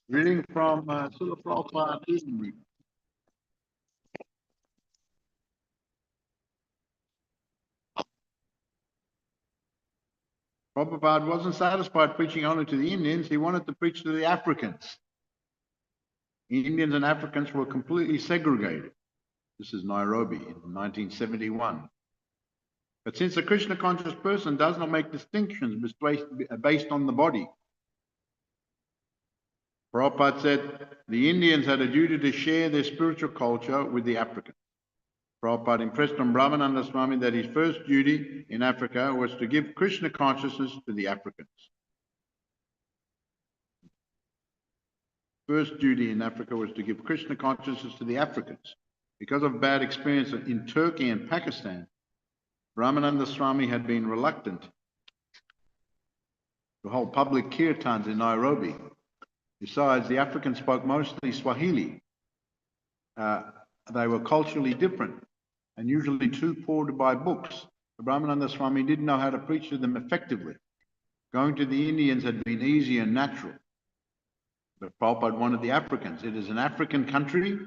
Reading from Srila Prabhupada. Prabhupada wasn't satisfied preaching only to the Indians, he wanted to preach to the Africans. Indians and Africans were completely segregated. This is Nairobi in 1971. But since a Krishna conscious person does not make distinctions based on the body, Prabhupada said the Indians had a duty to share their spiritual culture with the Africans. Prabhupada impressed on Brahmananda Swami that his first duty in Africa was to give Krishna consciousness to the Africans. First duty in Africa was to give Krishna consciousness to the Africans. Because of bad experience in Turkey and Pakistan, Brahmananda Swami had been reluctant to hold public kirtans in Nairobi. Besides, the Africans spoke mostly Swahili. They were culturally different and usually too poor to buy books. The Brahmananda Swami didn't know how to preach to them effectively. Going to the Indians had been easy and natural. But Prabhupada wanted the Africans. It is an African country.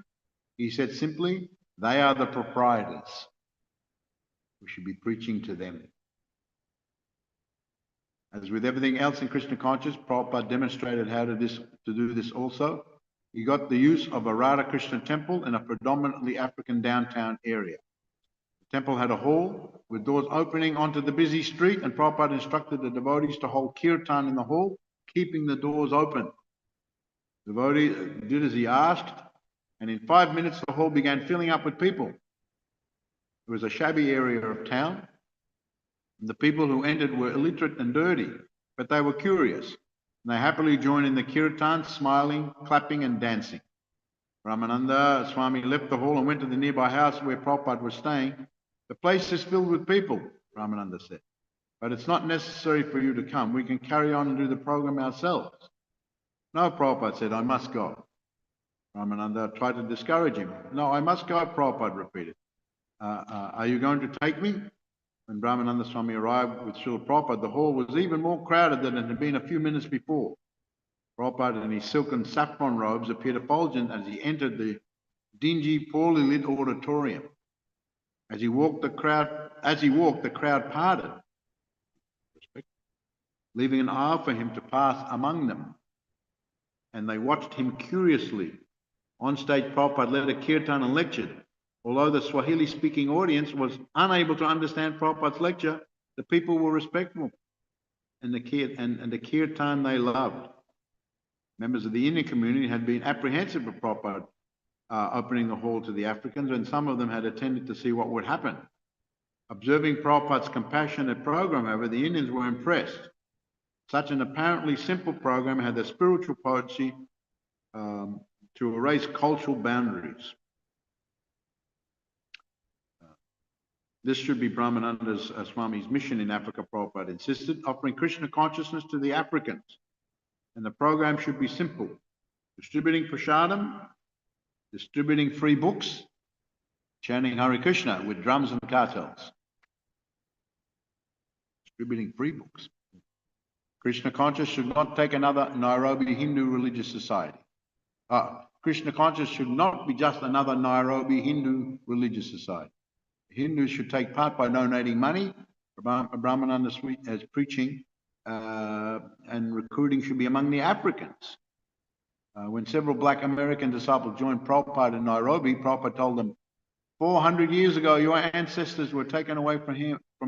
He said simply, they are the proprietors. We should be preaching to them. As with everything else in Krishna conscious, Prabhupada demonstrated how to do this also. He got the use of a Radha Krishna temple in a predominantly African downtown area. The temple had a hall with doors opening onto the busy street, and Prabhupada instructed the devotees to hold kirtan in the hall, keeping the doors open. The devotee did as he asked, and in 5 minutes the hall began filling up with people. It was a shabby area of town. The people who entered were illiterate and dirty, but they were curious. And they happily joined in the kirtan, smiling, clapping and dancing. Brahmananda Swami left the hall and went to the nearby house where Prabhupada was staying. The place is filled with people, Brahmananda said, but it's not necessary for you to come. We can carry on and do the program ourselves. No, Prabhupada said, I must go. Brahmananda tried to discourage him. No, I must go, Prabhupada repeated. Are you going to take me? When Brahmananda Swami arrived with Srila Prabhupada, the hall was even more crowded than it had been a few minutes before. Prabhupada in his silken saffron robes appeared effulgent as he entered the dingy, poorly lit auditorium. As he walked, the crowd parted, leaving an aisle for him to pass among them. And they watched him curiously. On stage, Prabhupada led a kirtan and lectured. Although the Swahili-speaking audience was unable to understand Prabhupada's lecture, the people were respectful, and the kirtan they loved. Members of the Indian community had been apprehensive of Prabhupada opening the hall to the Africans, and some of them had attended to see what would happen. Observing Prabhupada's compassionate program, however, the Indians were impressed. Such an apparently simple program had the spiritual potency to erase cultural boundaries. This should be Brahmananda Swami's mission in Africa, Prabhupada insisted, offering Krishna consciousness to the Africans. And the program should be simple. Distributing prasadam, distributing free books, chanting Hare Krishna with drums and cartels. Distributing free books. Krishna conscious should not take another Nairobi Hindu religious society. Krishna conscious should not be just another Nairobi Hindu religious society. Hindus should take part by donating money. Brahmananda as preaching and recruiting should be among the Africans. When several black American disciples joined Prabhupada in Nairobi, Prabhupada told them, 400 years ago, your ancestors were taken away from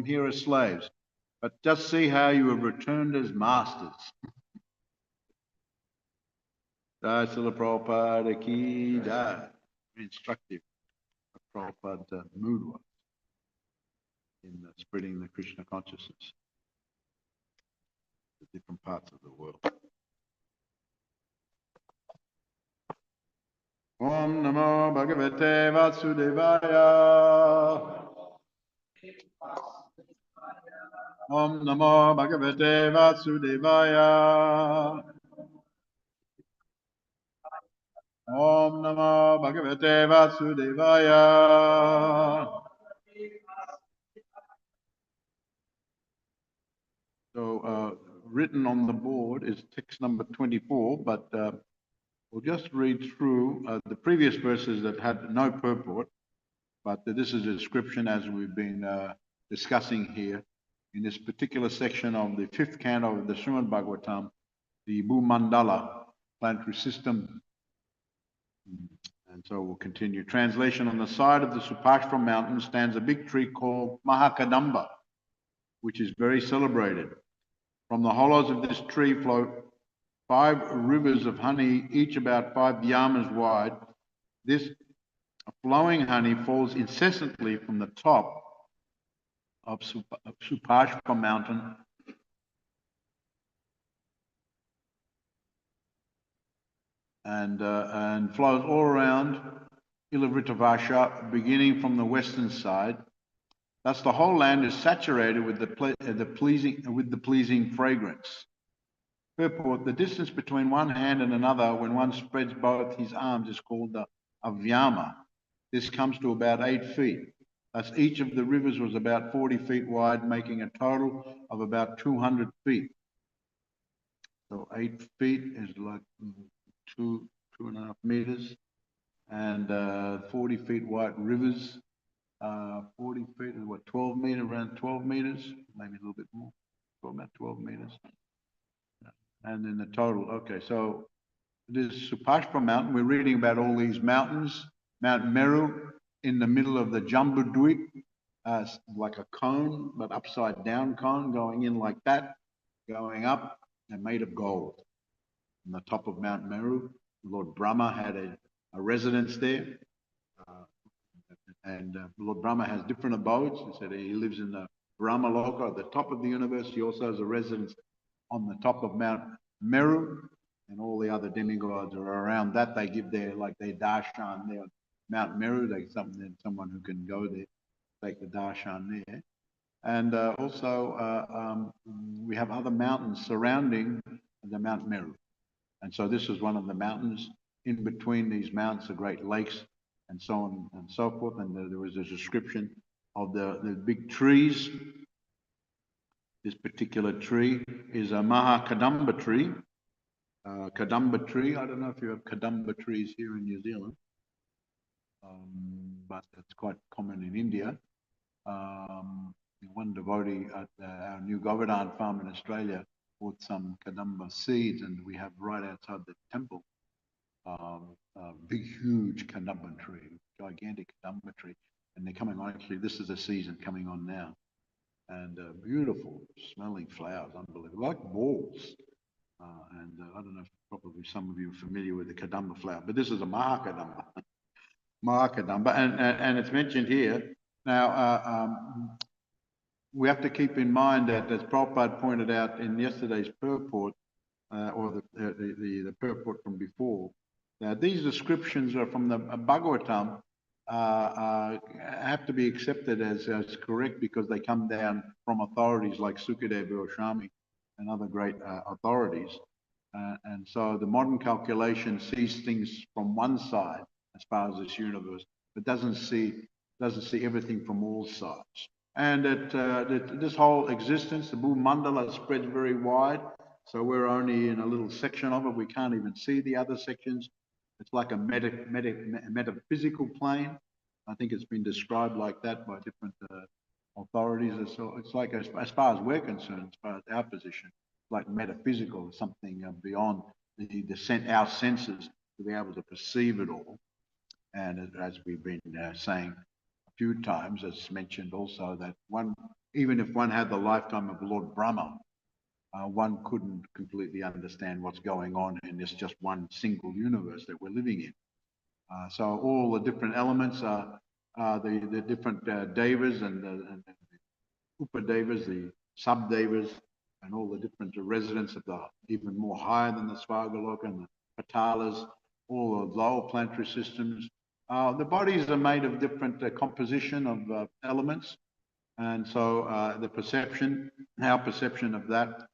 here as slaves. But just see how you have returned as masters. Jai Srila Prabhupada ki jai. Instructive. Prabhupada mood was in spreading the Krishna consciousness to different parts of the world. Om Namo Bhagavate Vasudevaya. Om Namo Bhagavate Vasudevaya. Om Namo Bhagavate Vasudevaya. So written on the board is text number 24, but We'll just read through the previous verses that had no purport, but this is a description as we've been discussing here in this particular section of the fifth canto of the Srimad Bhagavatam, the Bhumandala planetary system. And so we'll continue. Translation: on the side of the Supashva mountain stands a big tree called Mahakadamba, which is very celebrated. From the hollows of this tree flow 5 rivers of honey, each about 5 yamas wide. This flowing honey falls incessantly from the top of Supashva mountain and flows all around Ilavritavasha, beginning from the western side. Thus, the whole land is saturated with the pleasing fragrance. Purport: the distance between one hand and another when one spreads both his arms is called the avyama. This comes to about 8 feet. Thus, each of the rivers was about 40 feet wide, making a total of about 200 feet. So 8 feet is like 2.5 meters, and 40 feet wide rivers. 40 feet is what, 12 meters, around 12 meters, maybe a little bit more, about 12 meters. And then the total, okay, so this Supashva mountain, we're reading about all these mountains. Mount Meru in the middle of the Jambudvip, like a cone, but upside down cone, going in like that, going up, and made of gold. On the top of Mount Meru, Lord Brahma had a residence there. Lord Brahma has different abodes. He said he lives in the Brahma Loka at the top of the universe. He also has a residence on the top of Mount Meru, and all the other demigods are around that. They give their darshan there. Mount Meru, someone who can go there, take the darshan there. And also we have other mountains surrounding the Mount Meru. And so this is one of the mountains. In between these mountains are great lakes and so on and so forth. And there was a description of the big trees. This particular tree is a Mahakadamba tree. Kadamba tree, I don't know if you have Kadamba trees here in New Zealand, but it's quite common in India. One devotee at our new Govardhan farm in Australia bought some Kadamba seeds, and we have right outside the temple a big, huge Kadamba tree, gigantic Kadamba tree. And they're coming on, actually, this is the season coming on now. And beautiful smelling flowers, unbelievable, like balls. I don't know if probably some of you are familiar with the Kadamba flower, but this is a Mahakadamba. Mahakadamba, and it's mentioned here. Now, we have to keep in mind that, as Prabhupada pointed out in yesterday's purport, or the purport from before, that these descriptions are from the Bhagavatam, have to be accepted as correct because they come down from authorities like Sukadeva Goswami and other great authorities. And so the modern calculation sees things from one side as far as this universe, but doesn't see everything from all sides. And this whole existence, the Bhumandala, spreads very wide. So we're only in a little section of it. We can't even see the other sections. It's like a metaphysical plane. I think it's been described like that by different authorities. So it's like, as far as we're concerned, as far as our position, like metaphysical, something beyond our senses to be able to perceive it all. And as we've been saying a few times, as mentioned also, that even if one had the lifetime of Lord Brahma, one couldn't completely understand what's going on in this just one single universe that we're living in. So all the different elements are the different devas and the upadevas, the sub-devas, and all the different residents of the even more higher than the Svargaloka and the Patalas, all the lower planetary systems. The bodies are made of different composition of elements, and so our perception of that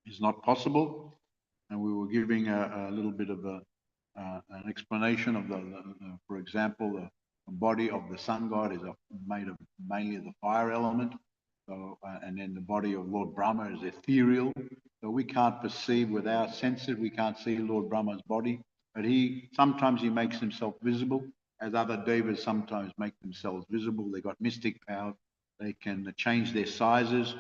is not possible. And we were giving a little bit of an explanation of for example, the body of the sun god is made of mainly the fire element. So, and then the body of Lord Brahma is ethereal. So we can't perceive with our senses, we can't see Lord Brahma's body. but sometimes he makes himself visible, as other devas sometimes make themselves visible. They got mystic power. They can change their sizes.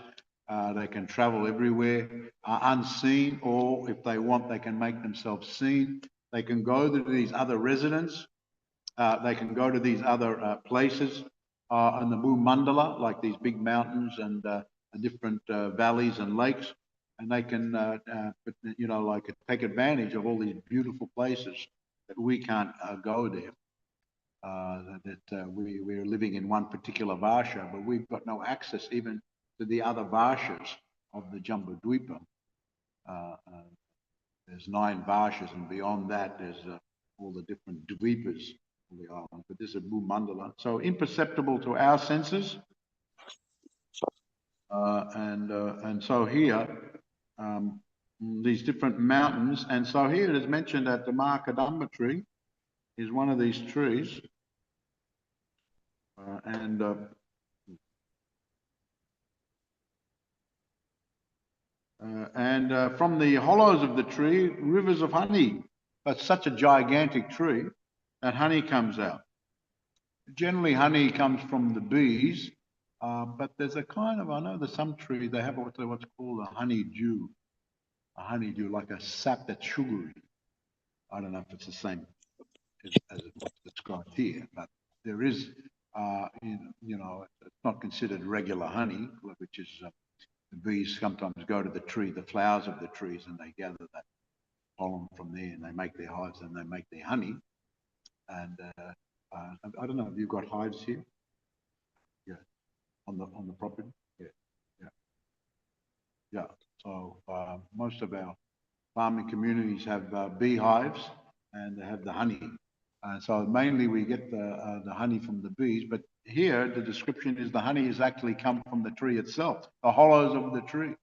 They can travel everywhere, unseen, or if they want, they can make themselves seen. They can go to these other residents. They can go to these other places in the Mandala, like these big mountains and different valleys and lakes, and they can, like take advantage of all these beautiful places that we can't go there. We're living in one particular Varsha, but we've got no access even to the other Varshas of the Jambudvipa. There's 9 Varshas, and beyond that, there's all the different Dvipas of the island. But this is Mandala, so imperceptible to our senses. And so here, these different mountains, and so here it is mentioned that the Mahakadamba tree is one of these trees. From the hollows of the tree, rivers of honey. It's such a gigantic tree that honey comes out. Generally, honey comes from the bees, but there's a kind of, I know there's some trees, they have what's called a honeydew, like a sap that's sugary. I don't know if it's the same as what's described here, but there is, it's not considered regular honey, which is the bees sometimes go to the tree, the flowers of the trees, and they gather that pollen from there, and they make their hives and they make their honey. And I don't know if you've got hives here. Yeah, on the property. Yeah. So most of our farming communities have beehives, and they have the honey. So mainly we get the honey from the bees, but here the description is the honey has actually come from the tree itself, the hollows of the tree.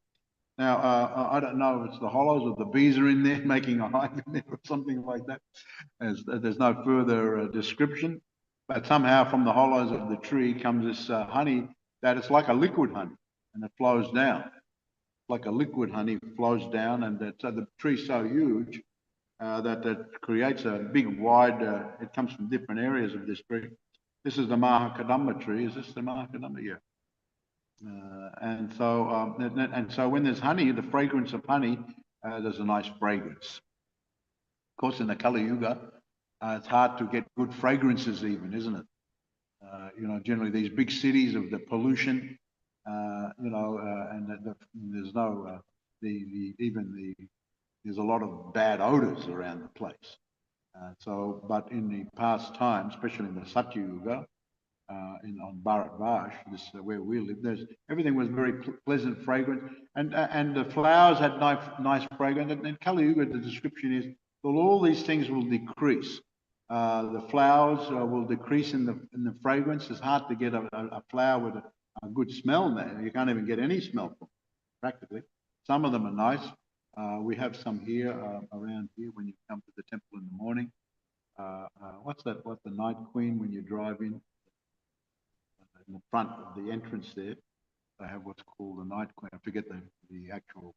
Now, I don't know if it's the hollows or the bees are in there making a hive in there or something like that. There's no further description, but somehow from the hollows of the tree comes this honey that it's like a liquid honey, and it flows down. Like a liquid honey flows down, and so the tree's so huge that it creates a big wide, it comes from different areas of this tree. This is the Mahakadamba tree. Is this the Mahakadamba? Yeah. And so when there's honey, the fragrance of honey, there's a nice fragrance. Of course, in the Kali Yuga, it's hard to get good fragrances even, isn't it? Generally these big cities of the pollution, and there's no, there's a lot of bad odors around the place. But in the past times, especially in the Satya Yuga, on Bharat Vash, this where we live, everything was very pleasant, fragrant, and the flowers had nice fragrance. And in Kali Yuga, the description is, well, all these things will decrease. The flowers will decrease in the fragrance. It's hard to get a flower with a good smell now. You can't even get any smell from them, practically. Some of them are nice. We have some here around here when you come to the temple in the morning. What's that? What's the Night Queen when you drive in? In the front of the entrance there, they have what's called the Night Queen. I forget the actual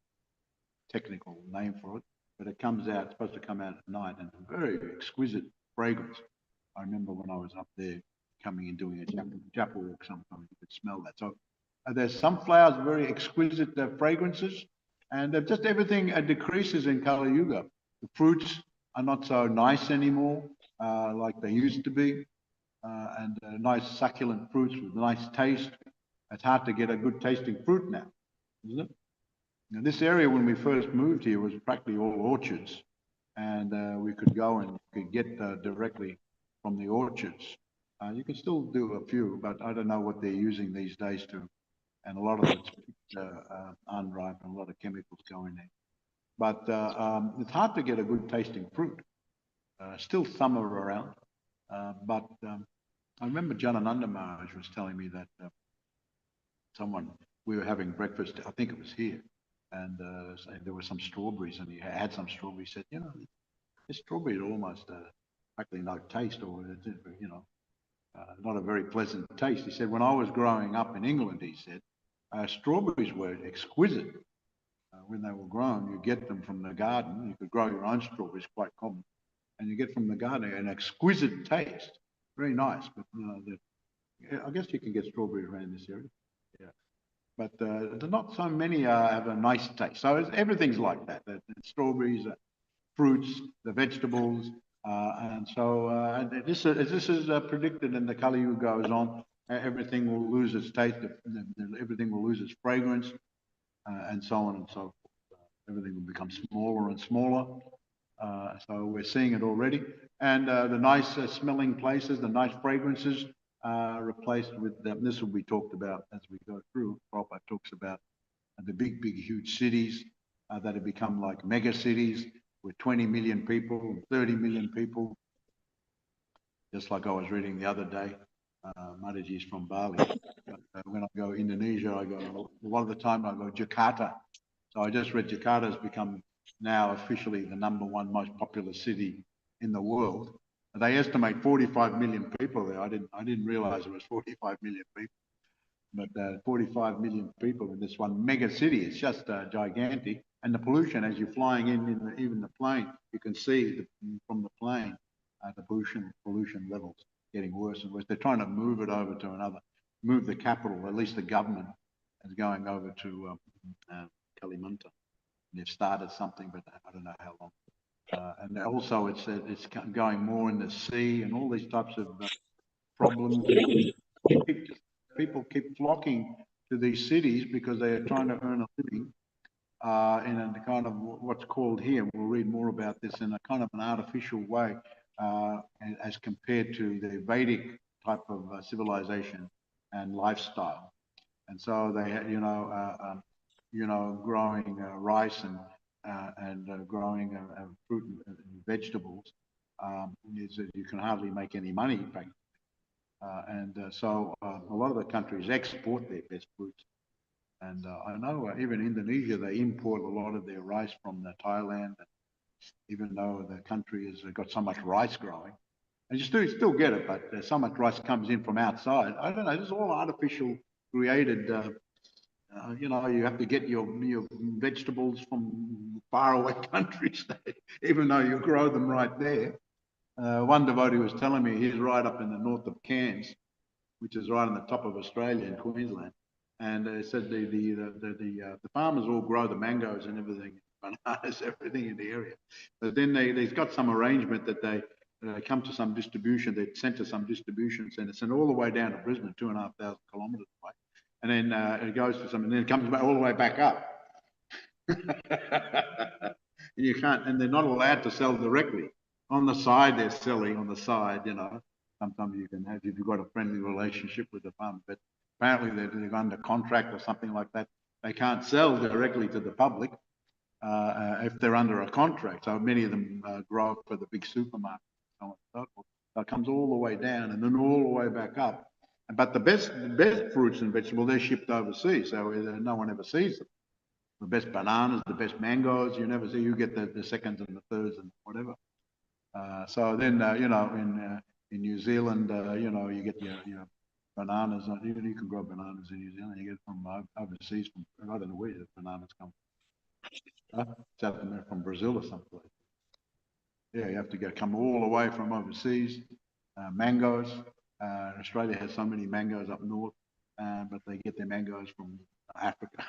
technical name for it, but it comes out, it's supposed to come out at night, and a very exquisite fragrance. I remember when I was up there coming and doing a japa walk, sometimes you could smell that. So there's some flowers, very exquisite fragrances, and just everything decreases in Kali Yuga. The fruits are not so nice anymore, like they used to be. And nice succulent fruits with nice taste. It's hard to get a good tasting fruit now, isn't it? Now, this area when we first moved here was practically all orchards, and we could go and could get directly from the orchards. You can still do a few, but I don't know what they're using these days to, and a lot of it's unripe and a lot of chemicals go in there. But it's hard to get a good tasting fruit. Still some are around, but I remember Janananda Maharaj was telling me that we were having breakfast, I think it was here, and there were some strawberries, and he had some strawberries. He said, this strawberry almost practically no taste, or not a very pleasant taste. He said, when I was growing up in England, he said, strawberries were exquisite. When they were grown, you get them from the garden. You could grow your own strawberries, quite common. and you get from the garden an exquisite taste. Very nice, but I guess you can get strawberry around this area. Yeah, but there's not so many have a nice taste. So everything's like that. The strawberries, fruits, the vegetables, and so this is predicted. And the Kali goes on. Everything will lose its taste. Everything will lose its fragrance, and so on and so forth. Everything will become smaller and smaller. So we're seeing it already. And the nice smelling places, the nice fragrances replaced with, this will be talked about as we go through. Prabhupada talks about the big, huge cities that have become like mega cities with 20 million people, 30 million people. Just like I was reading the other day, Mataji's from Bali. When I go Indonesia, I go, a lot of the time I go Jakarta. So I just read Jakarta has become now officially the #1 most populous city in the world. They estimate 45 million people there. I didn't realize it was 45 million people, but 45 million people in this one mega city. It's just gigantic. And the pollution, as you're flying in even the plane, you can see from the plane the pollution levels getting worse and worse. They're trying to move it over to move the capital, at least the government is going over to Kalimantan. They've started something, but I don't know how long. And also it's going more in the sea and all these types of problems. People keep flocking to these cities because they are trying to earn a living in a kind of what's called here. We'll read more about this in a kind of an artificial way as compared to the Vedic type of civilization and lifestyle. And so they, growing rice and growing fruit and vegetables is that you can hardly make any money back. So a lot of the countries export their best fruits. And I know even Indonesia, they import a lot of their rice from Thailand, even though the country has got so much rice growing. And you still get it, but so much rice comes in from outside. I don't know, this is all artificial created. You have to get your vegetables from faraway countries, even though you grow them right there. One devotee was telling me he's right up in the north of Cairns, which is right on the top of Australia in Queensland, and said the farmers all grow the mangoes and everything, bananas, everything in the area. But then they've got some arrangement that they come to some distribution. They sent to some distribution centre, sent all the way down to Brisbane, 2,500 kilometres away, and then it goes to some, and then it comes all the way back up. You can't, and they're not allowed to sell directly. On the side, they're selling on the side, Sometimes you can have, if you've got a friendly relationship with the farmer, but apparently they're under contract or something like that. They can't sell directly to the public if they're under a contract. So many of them grow for the big supermarkets and so on and so forth. So it comes all the way down and then all the way back up. But the best fruits and vegetables, they're shipped overseas, so no one ever sees them. The best bananas, the best mangoes, you never see. You get the seconds and the thirds and whatever. So then, in New Zealand, you get your bananas. You can grow bananas in New Zealand. You get from overseas. I don't know where the bananas come from. South America, from Brazil or someplace. Yeah, you have to come all the way from overseas. Mangoes. Australia has so many mangoes up north, but they get their mangoes from Africa.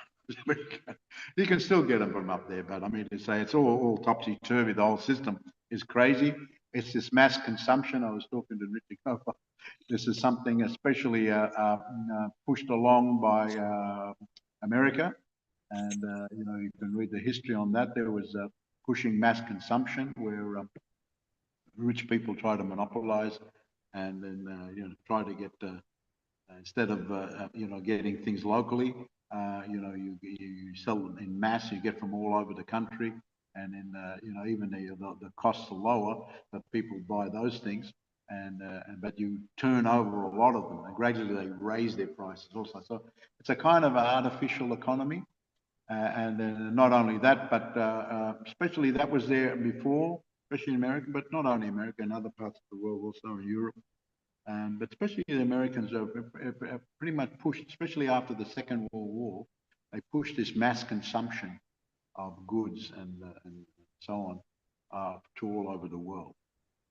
You can still get them from up there, but I mean to say it's all topsy-turvy. The whole system is crazy. It's this mass consumption. I was talking to Richard. This is something especially pushed along by America, and you can read the history on that. There was pushing mass consumption where rich people try to monopolize, and then try to get instead of getting things locally. You sell them in mass. You get from all over the country, and then even the costs are lower, but people buy those things, but you turn over a lot of them, and gradually they raise their prices also. So it's a kind of an artificial economy, and not only that, but especially that was there before, especially in America, but not only America, in other parts of the world, also in Europe. But especially the Americans have pretty much pushed, especially after the Second World War, they pushed this mass consumption of goods and so on to all over the world.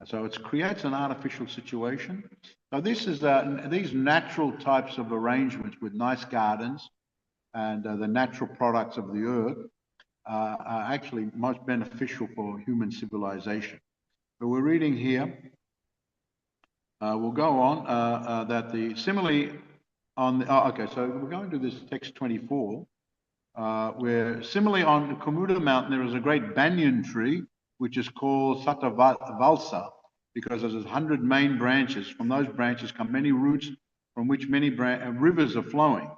So it creates an artificial situation. So this is these natural types of arrangements with nice gardens and the natural products of the earth are actually most beneficial for human civilization. But we're reading here, we'll go on, that the similarly on the, okay, so we're going to this text 24, where similarly on the Komodo Mountain, there is a great banyan tree, which is called Satavalsa, because there's 100 main branches. From those branches come many roots from which many rivers are flowing.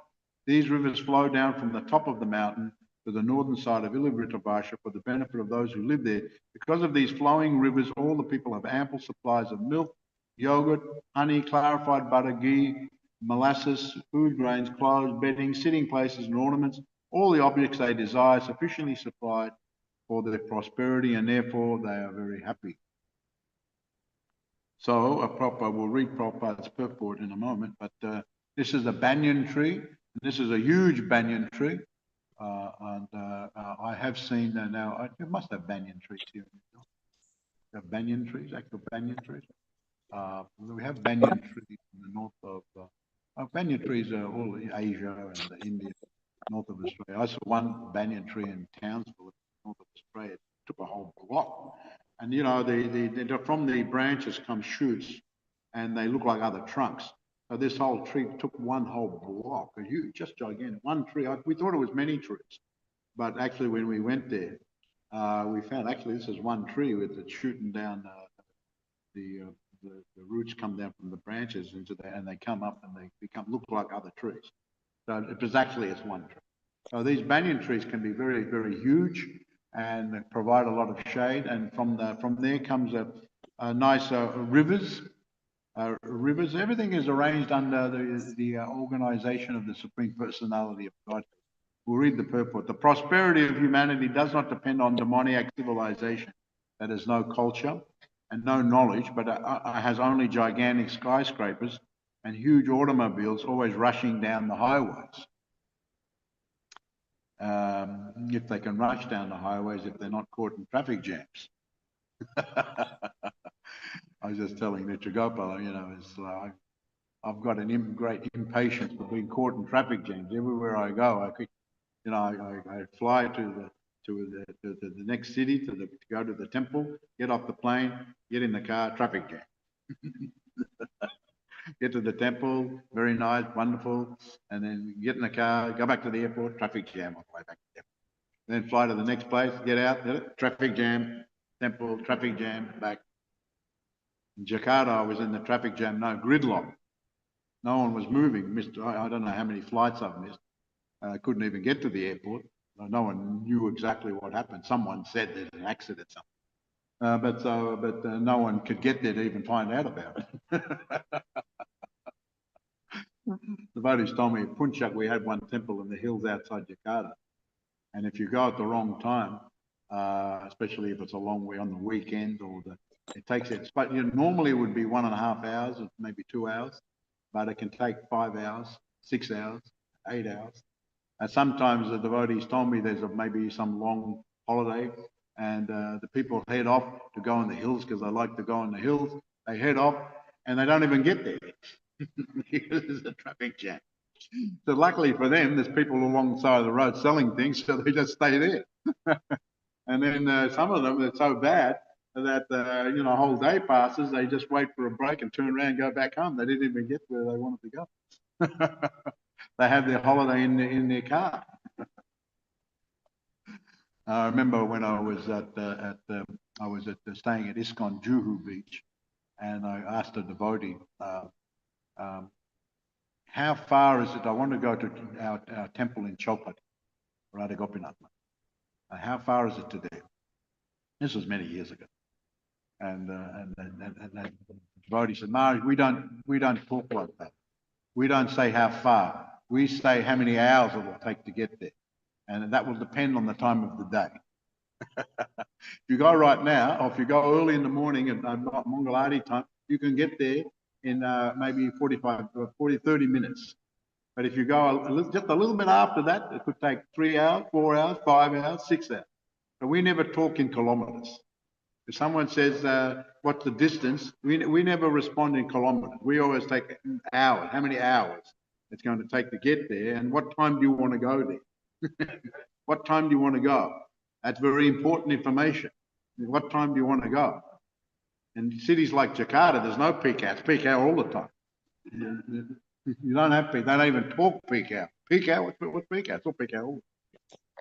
These rivers flow down from the top of the mountain to the northern side of Ilivritavasha for the benefit of those who live there. Because of these flowing rivers, all the people have ample supplies of milk, yogurt, honey, clarified butter, ghee, molasses, food grains, clothes, bedding, sitting places, and ornaments, all the objects they desire sufficiently supplied for their prosperity, and therefore they are very happy. So we'll read Prabhupada's purport in a moment, but this is a banyan tree. This is a huge banyan tree. I have seen now, you must have banyan trees here. Have banyan trees, actual banyan trees. We have banyan trees in the north of, banyan trees are all Asia and India, north of Australia. I saw one banyan tree in Townsville, north of Australia. It took a whole block. And you know, from the branches come shoots and they look like other trunks. So this whole tree took one whole block, just gigantic. One tree, we thought it was many trees. But actually when we went there, we found actually this is one tree with it shooting down the roots come down from the branches into there and they come up and they look like other trees. So it was actually it's one tree. So these banyan trees can be very, very huge and provide a lot of shade. And from there comes a nice rivers. Rivers. Everything is arranged under the organization of the Supreme Personality of God. We'll read the purport. The prosperity of humanity does not depend on demoniac civilization that has no culture and no knowledge, but has only gigantic skyscrapers and huge automobiles always rushing down the highways. If they can rush down the highways, if they're not caught in traffic jams. I was just telling Nitragopala, you know, it's like I've got an great impatience for being caught in traffic jams. Everywhere I go, I could, you know, I fly to the next city to go to the temple, get off the plane, get in the car, traffic jam. Get to the temple, very nice, wonderful, and then get in the car, go back to the airport, traffic jam on the way back to the airport. Then fly to the next place, get out, traffic jam, temple, traffic jam, back. In Jakarta, I was in the traffic jam, no gridlock. No one was moving. I don't know how many flights I've missed. I couldn't even get to the airport. No one knew exactly what happened. Someone said there's an accident, something. But no one could get there to even find out about it. The devotees told me at Puncak we had one temple in the hills outside Jakarta. And if you go at the wrong time, especially if it's a long way on the weekend it takes it, but you know, normally it would be 1.5 hours, or maybe 2 hours, but it can take 5 hours, 6 hours, 8 hours. And sometimes the devotees told me there's maybe some long holiday and the people head off to go in the hills because they like to go in the hills. They head off and they don't even get there because there's a traffic jam. So luckily for them, there's people along the side of the road selling things, so they just stay there. And then some of them, it's so bad that, you know, a whole day passes, they just wait for a break and turn around and go back home. They didn't even get where they wanted to go. They have their holiday in their car. I remember when I was staying at ISKCON Juhu Beach, and I asked a devotee, how far is it? I want to go to our temple in Chopati, Radha Gopinath. How far is it to there? This was many years ago. And the devotee said, Maharaj, we don't talk like that. We don't say how far. We say how many hours it will take to get there. And that will depend on the time of the day. If you go right now, or if you go early in the morning at Mangalati time, you can get there in maybe 30 minutes. But if you go just a little bit after that, it could take 3 hours, 4 hours, 5 hours, 6 hours. But we never talk in kilometers. If someone says, what's the distance? We never respond in kilometers. We always take hours. How many hours it's going to take to get there? And what time do you want to go there? What time do you want to go? That's very important information. What time do you want to go? In cities like Jakarta, there's no peak hour. It's peak hour all the time. You don't have peak. They don't even talk peak hour. Peak hour? What's peak hour? It's all peak hour.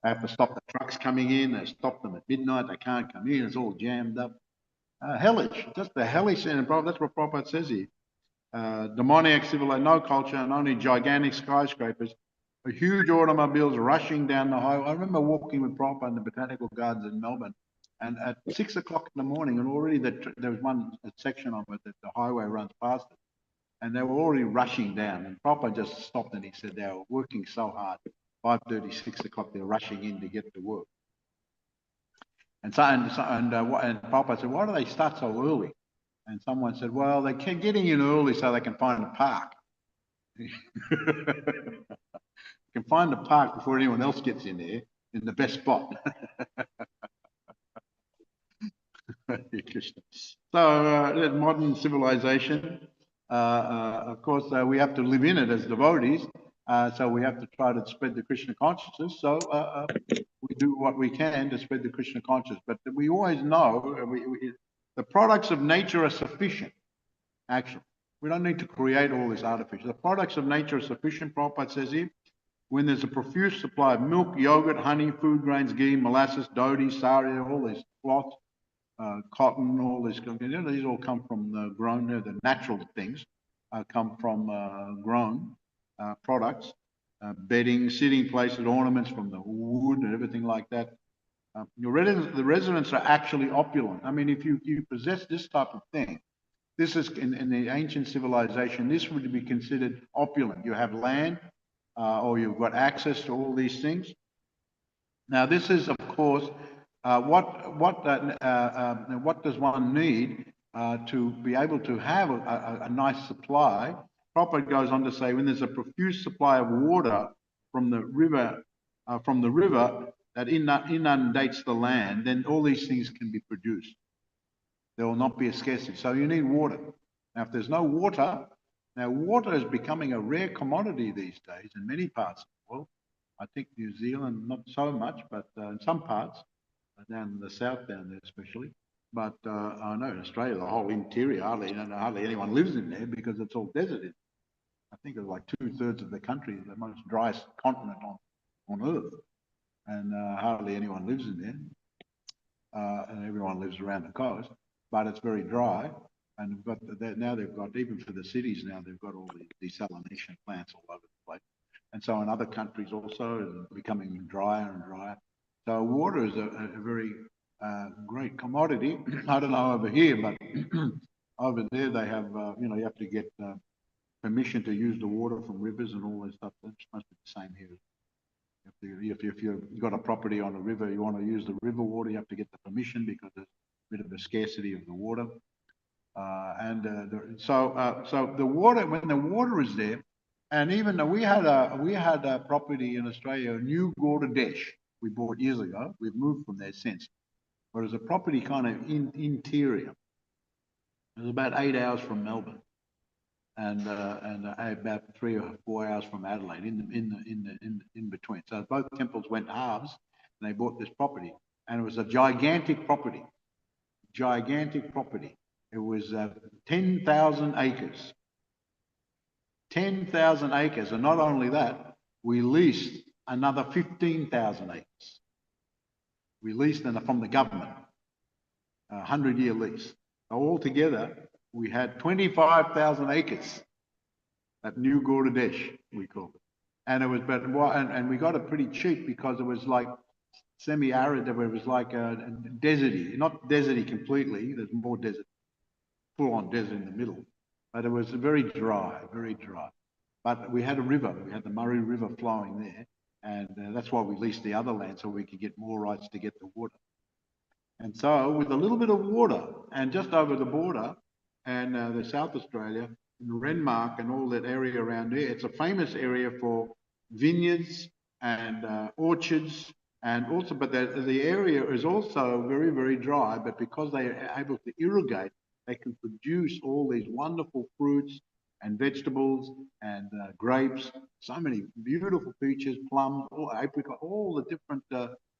They have to stop the trucks coming in. They stop them at midnight. They can't come in. It's all jammed up. Hellish. Just the hellish. And that's what Prabhupada says here. Demoniac civilization, no culture, and only gigantic skyscrapers. Huge automobiles rushing down the highway. I remember walking with Prabhupada in the Botanical Gardens in Melbourne, and at 6 o'clock in the morning, and already there was one section of it that the highway runs past it, and they were already rushing down. And Prabhupada just stopped and he said they were working so hard. 5:30, 6 o'clock, they're rushing in to get to work. And Prabhupada said, why do they start so early? And someone said, well, they're getting in early so they can find a park. Can find a park before anyone else gets in there in the best spot. So modern civilization, of course, we have to live in it as devotees. So we have to try to spread the Krishna consciousness. So we do what we can to spread the Krishna consciousness. But we always know the products of nature are sufficient, actually. We don't need to create all this artificial. The products of nature are sufficient, Prabhupada says here. When there's a profuse supply of milk, yogurt, honey, food grains, ghee, molasses, dhoti, sari, all these cloth, cotton, all this, these all come from the grown, the natural things come from grown products, bedding, sitting places, ornaments from the wood and everything like that. The residents are actually opulent. I mean, if you possess this type of thing, this is in the ancient civilization, this would be considered opulent. You have land, or you've got access to all these things. Now, this is, of course, what does one need to be able to have a nice supply? Prabhupada goes on to say, when there's a profuse supply of water from the river that inundates the land, then all these things can be produced. There will not be a scarcity. So you need water. Now, if there's no water, now water is becoming a rare commodity these days in many parts of the world. I think New Zealand, not so much, but in some parts, down in the south down there especially. But I know in Australia, the whole interior, hardly anyone lives in there because it's all desert. I think it's like 2/3 of the country, the most driest continent on Earth. And hardly anyone lives in there. And everyone lives around the coast, but it's very dry. And now they've got, even for the cities now, they've got all the desalination plants all over the place. And so in other countries also, it's becoming drier and drier. So water is a very great commodity. I don't know over here, but over there they have, you have to get permission to use the water from rivers and all that stuff. That must be the same here. If you've got a property on a river, you want to use the river water, you have to get the permission because there's a bit of a scarcity of the water. So the water, when the water is there, and even though we had a property in Australia, New Gaudadesh, we bought years ago. We've moved from there since. But it was a property kind of interior. It was about 8 hours from Melbourne, and about 3 or 4 hours from Adelaide, in between. So both temples went halves, and they bought this property, and it was a gigantic property. Gigantic property. It was 10,000 acres. 10,000 acres, and not only that, we leased another 15,000 acres. We leased from the government, a 100-year lease. So altogether, we had 25,000 acres at New Gaudadesh, we called it. And it was, and we got it pretty cheap because it was like semi-arid. It was like deserty, not deserty completely. There's more desert, full-on desert in the middle. But it was very dry, very dry. But we had a river. We had the Murray River flowing there. And that's why we leased the other land, so we could get more rights to get the water. And so with a little bit of water, and just over the border, and the South Australia, in Renmark and all that area around there, it's a famous area for vineyards and orchards And also, but the area is also very, very dry, but because they are able to irrigate, they can produce all these wonderful fruits and vegetables and grapes, so many beautiful peaches, plums, apricot, all the different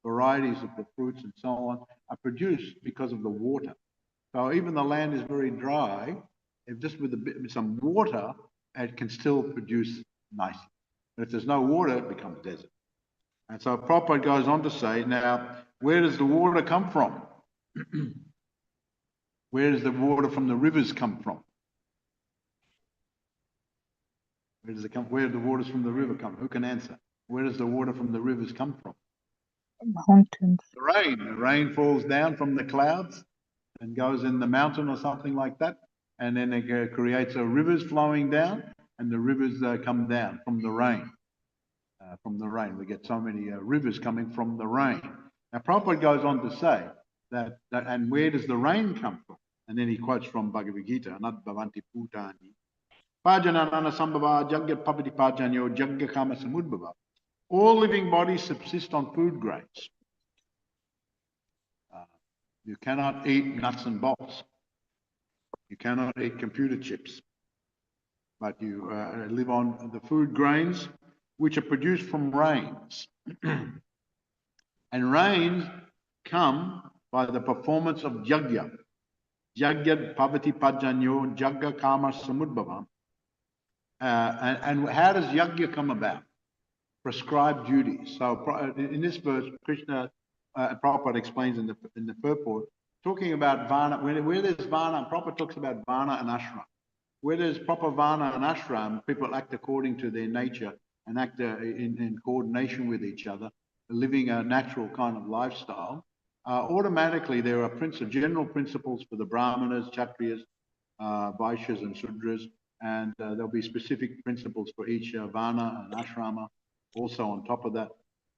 varieties of the fruits and so on are produced because of the water. So even the land is very dry, if just with some water, it can still produce nicely. But if there's no water, it becomes desert. And so Prabhupada goes on to say, now, where does the water come from? Where does the water from the rivers come from? Where does it come? Where do the waters from the river come? Who can answer? Where does the water from the rivers come from? Mountains. The rain. The rain falls down from the clouds and goes in the mountain or something like that. And then it creates rivers flowing down, and the rivers come down from the rain. From the rain. We get so many rivers coming from the rain. Now, Prabhupada goes on to say that, and where does the rain come from? And then he quotes from Bhagavad Gita, Anad Bhavanti Putani. Pajananana Sambhava Jagya Pavati Pajanyo Jagya Kama Samudbhava. All living bodies subsist on food grains. You cannot eat nuts and bolts. You cannot eat computer chips. But you live on the food grains which are produced from rains. And rains come by the performance of yajna. Yajna Pavati Pajanyo Jagya Kama Samudbhava. And how does yajna come about? Prescribed duties. So in this verse, Krishna, Prabhupada explains in the purport, talking about Varna, where there's Varna, Prabhupada talks about Varna and Ashram. Where there's proper Varna and Ashram, people act according to their nature and act in coordination with each other, living a natural kind of lifestyle. Automatically, there are general principles for the Brahmanas, Kshatriyas, Vaishyas, and Sudras, and there'll be specific principles for each Varna and Ashrama also on top of that.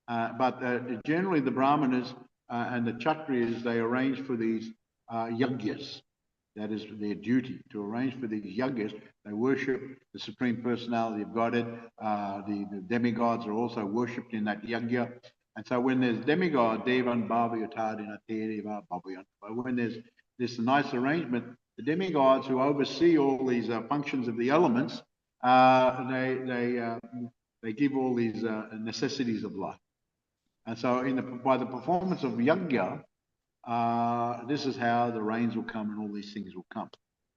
But generally, the Brahmanas and the Kshatriyas, they arrange for these yajnas. That is their duty, to arrange for these yajnas. They worship the Supreme Personality of Godhead. The demigods are also worshipped in that yajna. And so when there's demigod, Devan Bhavayatadina Tereva Bhavayan, when there's this nice arrangement, the demigods who oversee all these functions of the elements, they give all these necessities of life. And so by the performance of yajna, this is how the rains will come and all these things will come.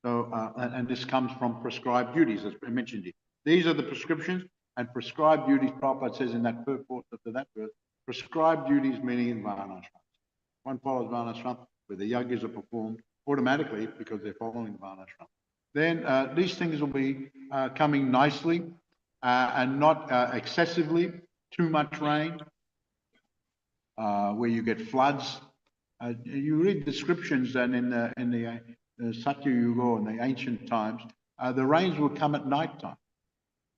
So, and this comes from prescribed duties, as I mentioned here. These are the prescriptions and prescribed duties. Prabhupada says in that purport to that verse, prescribed duties meaning in Varnashram. One follows Varnashram, where the yajnas are performed automatically because they're following Varnashram. Then these things will be coming nicely and not excessively, too much rain, where you get floods. You read descriptions, and in the Satya Yuga, in the ancient times, the rains would come at night time.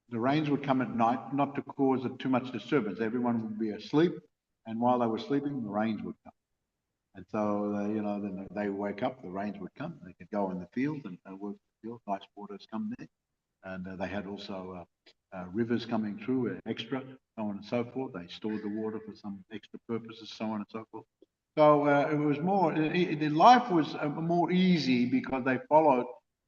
The rains would come at night, not to cause too much disturbance. Everyone would be asleep, and while they were sleeping, the rains would come. And so, then they wake up, the rains would come. They could go in the field and work the field. Nice waters come there, and they had also rivers coming through, extra, so on and so forth. They stored the water for some extra purposes, so on and so forth. So it was more, the life was more easy because they followed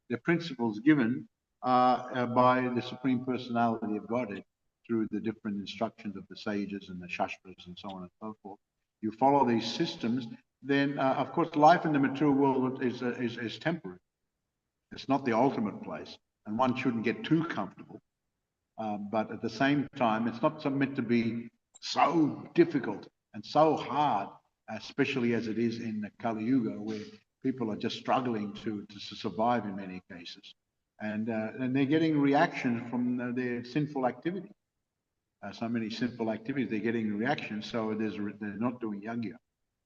the principles given by the Supreme Personality of Godhead through the different instructions of the sages and the Shastras and so on and so forth. You follow these systems, then of course life in the material world is temporary. It's not the ultimate place, and one shouldn't get too comfortable. But at the same time, it's not meant to be so difficult and so hard, especially as it is in the Kali Yuga, where people are just struggling to survive in many cases. And they're getting reactions from their sinful activity. So many sinful activities, they're getting reactions. So they're not doing yajna.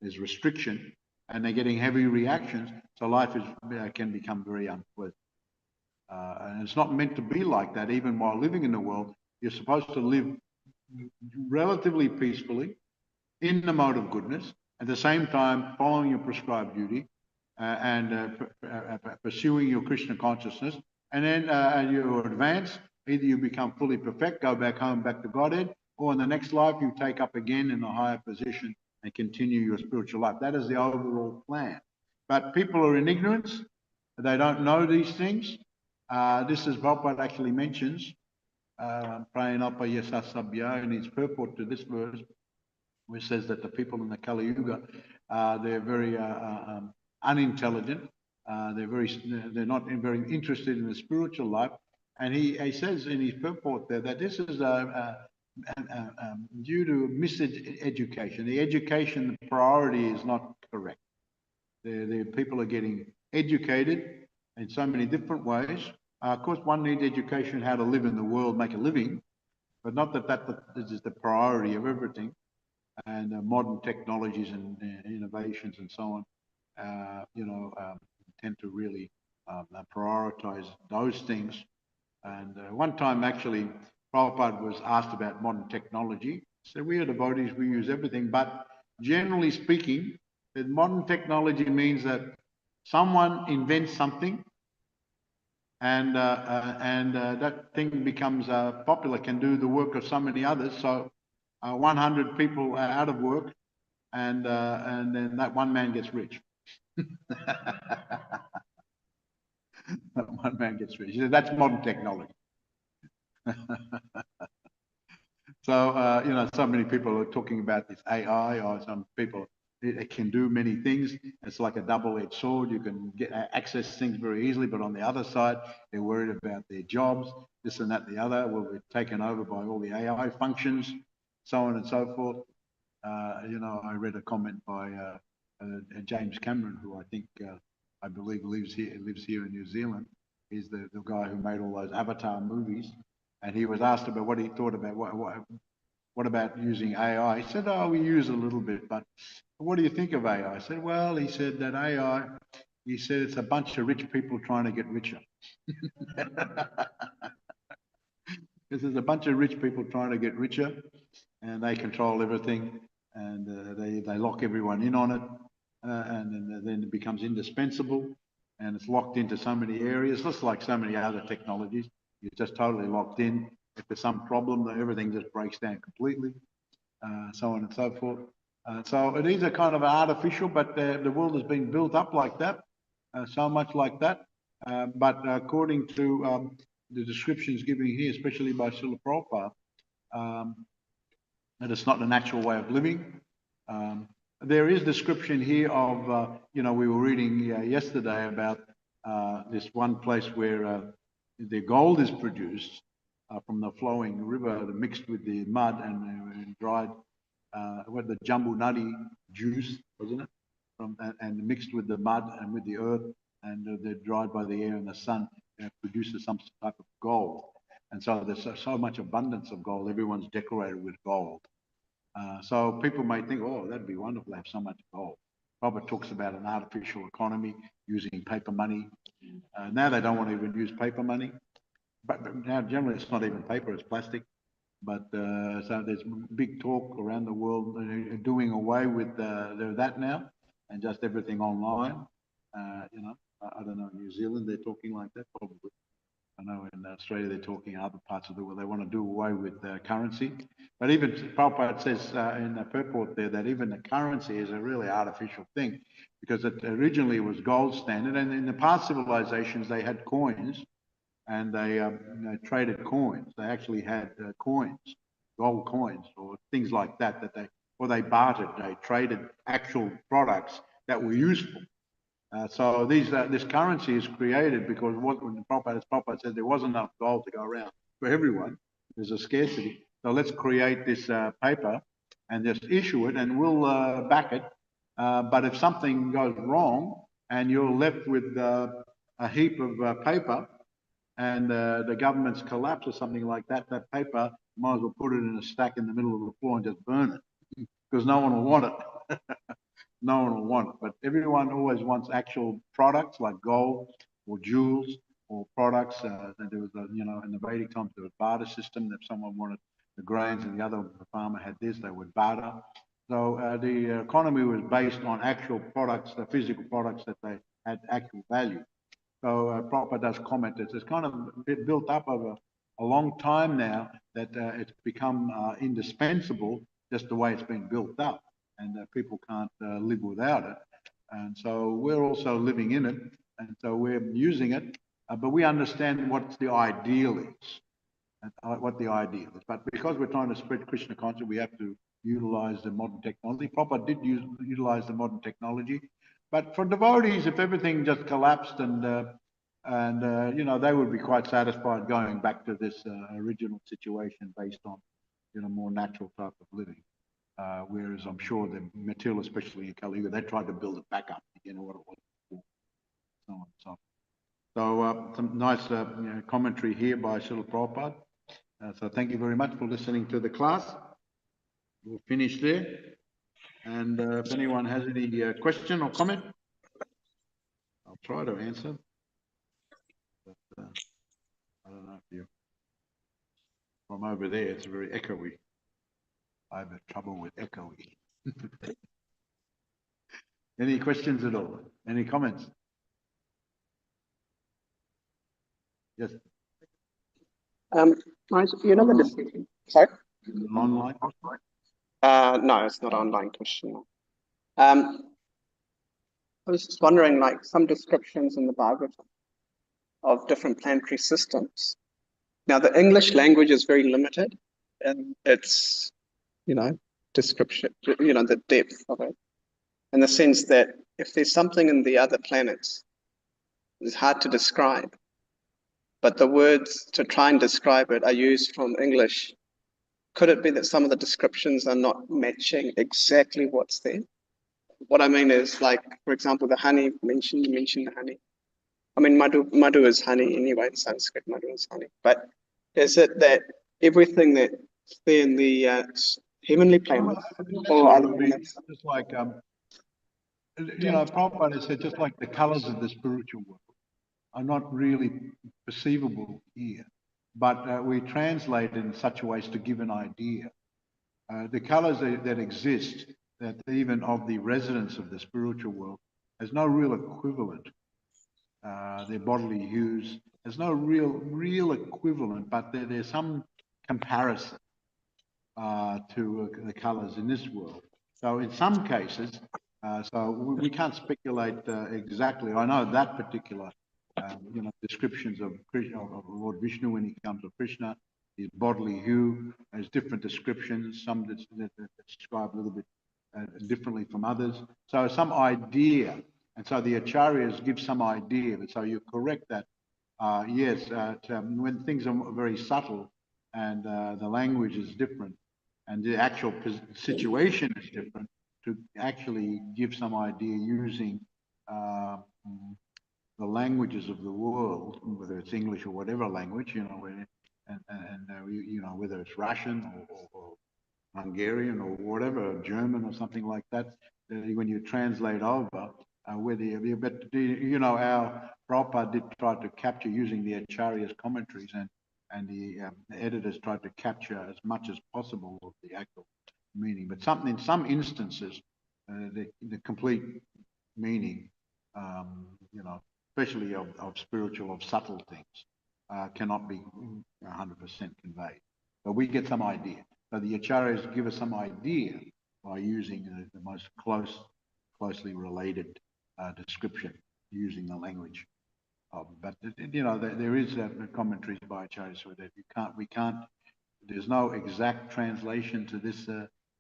There's restriction, and they're getting heavy reactions. So life can become very unpleasant. And it's not meant to be like that. Even while living in the world, you're supposed to live relatively peacefully in the mode of goodness, at the same time following your prescribed duty and pursuing your Krishna consciousness. And then you advance, either you become fully perfect, go back home, back to Godhead, or in the next life you take up again in a higher position and continue your spiritual life. That is the overall plan. But people are in ignorance. They don't know these things. This is Prabhupada actually mentions, Prayanapa Yasasabhya, in his purport to this verse, which says that the people in the Kali Yuga, they're very unintelligent. They're not very interested in the spiritual life. And he says in his purport there that this is due to miseducation. The education priority is not correct. The people are getting educated in so many different ways. Of course, one needs education how to live in the world, make a living, but not that is the priority of everything. And modern technologies and innovations and so on, tend to really prioritize those things. And one time, actually, Prabhupada was asked about modern technology. He said, we are devotees, we use everything, but generally speaking, modern technology means that someone invents something and that thing becomes popular, can do the work of so many others. So 100 people are out of work, and then that one man gets rich. That one man gets rich. He said, that's modern technology. So, so many people are talking about this AI, or some people, it can do many things. It's like a double-edged sword. You can get access things very easily, but on the other side, they're worried about their jobs, this and that, and the other. Will be taken over by all the AI functions, so on and so forth. I read a comment by James Cameron, who I believe lives here in New Zealand. He's the guy who made all those Avatar movies, and he was asked about what he thought about what about using AI. He said, "Oh, we use a little bit, but what do you think of AI?" I said, "Well," he said, "that AI," he said, "it's a bunch of rich people trying to get richer." This is a bunch of rich people trying to get richer, and they control everything, and they lock everyone in on it, and then it becomes indispensable, and it's locked into so many areas, just like so many other technologies. You're just totally locked in. If there's some problem, then everything just breaks down completely, so on and so forth. So it is a kind of artificial, but the world has been built up like that, so much like that. But according to the descriptions given here, especially by Srila Prabhupada, that it's not a natural way of living. There is description here of, we were reading yesterday about this one place where the gold is produced from the flowing river, mixed with the mud and dried, with the jambu nadi juice, wasn't it? And mixed with the mud and with the earth, and they're dried by the air and the sun, produces some type of gold. And so there's so much abundance of gold, everyone's decorated with gold. So people may think, oh, that'd be wonderful to have so much gold. Robert talks about an artificial economy using paper money. Now they don't want to even use paper money. But now generally it's not even paper, it's plastic. But so there's big talk around the world doing away with that now, and just everything online. I don't know, in New Zealand they're talking like that probably. I know in Australia they're talking in other parts of the world, they want to do away with currency. But even Prabhupada says in the purport there that even the currency is a really artificial thing, because it originally was gold standard, and in the past civilizations they had coins, and they traded coins. They actually had coins, gold coins, or things like that they bartered. They traded actual products that were useful. So this currency is created because as Prabhupada said, there wasn't enough gold to go around for everyone. There's a scarcity. So let's create this paper and just issue it, and we'll back it. But if something goes wrong and you're left with a heap of paper, and the government's collapse or something like that, that paper, you might as well put it in a stack in the middle of the floor and just burn it, because no one will want it. No one will want it. But everyone always wants actual products like gold or jewels or products. There was, in the Vedic times, there was barter system. If someone wanted the grains and the other farmer had this, they would barter. So the economy was based on actual products, the physical products that they had actual value. So Prabhupada does comment that it's kind of built up of a long time now that it's become indispensable just the way it's been built up, and people can't live without it. And so we're also living in it, and so we're using it, but we understand what the ideal is, and what the ideal is. But because we're trying to spread Krishna consciousness, we have to utilize the modern technology. Prabhupada did utilize the modern technology, but for devotees, if everything just collapsed and you know, they would be quite satisfied going back to this original situation based on, you know, more natural type of living. Whereas I'm sure the material, especially in Kali Yuga, they tried to build it back up, you know, what it was before. So on and so on. So some nice you know, commentary here by Srila Prabhupada. So thank you very much for listening to the class. We'll finish there. And if anyone has any question or comment, I'll try to answer. But I don't know if you, from over there, it's very echoey. I have trouble with echoey. Any questions at all? Any comments? Yes. You know the sorry? An online question? No, it's not an online question. I was just wondering, like some descriptions in the Bible of different planetary systems. Now, the English language is very limited in its, you know, description, you know, the depth of it, in the sense that if there's something in the other planets, it's hard to describe, but the words to try and describe it are used from English. Could it be that some of the descriptions are not matching exactly what's there? What I mean is, like, for example, the honey you mentioned the honey. I mean, madhu is honey anyway, in Sanskrit, madhu is honey. But is it that everything that's there in the heavenly planets or other planets? Just like, you know, Prabhupada said, just like the colors of the spiritual world are not really perceivable here, but we translate in such a way as to give an idea. The colors that exist, that even of the residents of the spiritual world, has no real equivalent. Their bodily hues, there's no real equivalent, but there's some comparison to the colors in this world. So in some cases, so we can't speculate exactly. I know that particular, you know, descriptions of Krishna, of Lord Vishnu when he comes to Krishna, his bodily hue, there's different descriptions, some that describe a little bit differently from others. So some idea, and so the acharyas give some idea. So you're correct that, yes, when things are very subtle and the language is different and the actual situation is different, to actually give some idea using the languages of the world, whether it's English or whatever language, you know, you know, whether it's Russian or Hungarian or whatever, German or something like that, when you translate over, whether you know, our Prabhupada did try to capture using the Acharya's commentaries, and the editors tried to capture as much as possible of the actual meaning. But in some instances, the complete meaning, you know, especially of spiritual, of subtle things, cannot be 100% conveyed. But we get some idea. So the acharyas give us some idea by using the most closely related description, using the language. But you know, there is commentaries by acharyas so that we can't. There's no exact translation to this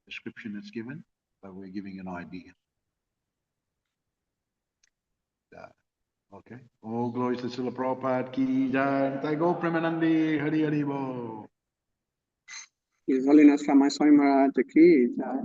description that's given, but we're giving an idea. Okay. All glories to Srila Prabhupada ki jai. Go Premanandi, Hari Hari Bo. His Holiness Ramai Swami Maharaj ki jai.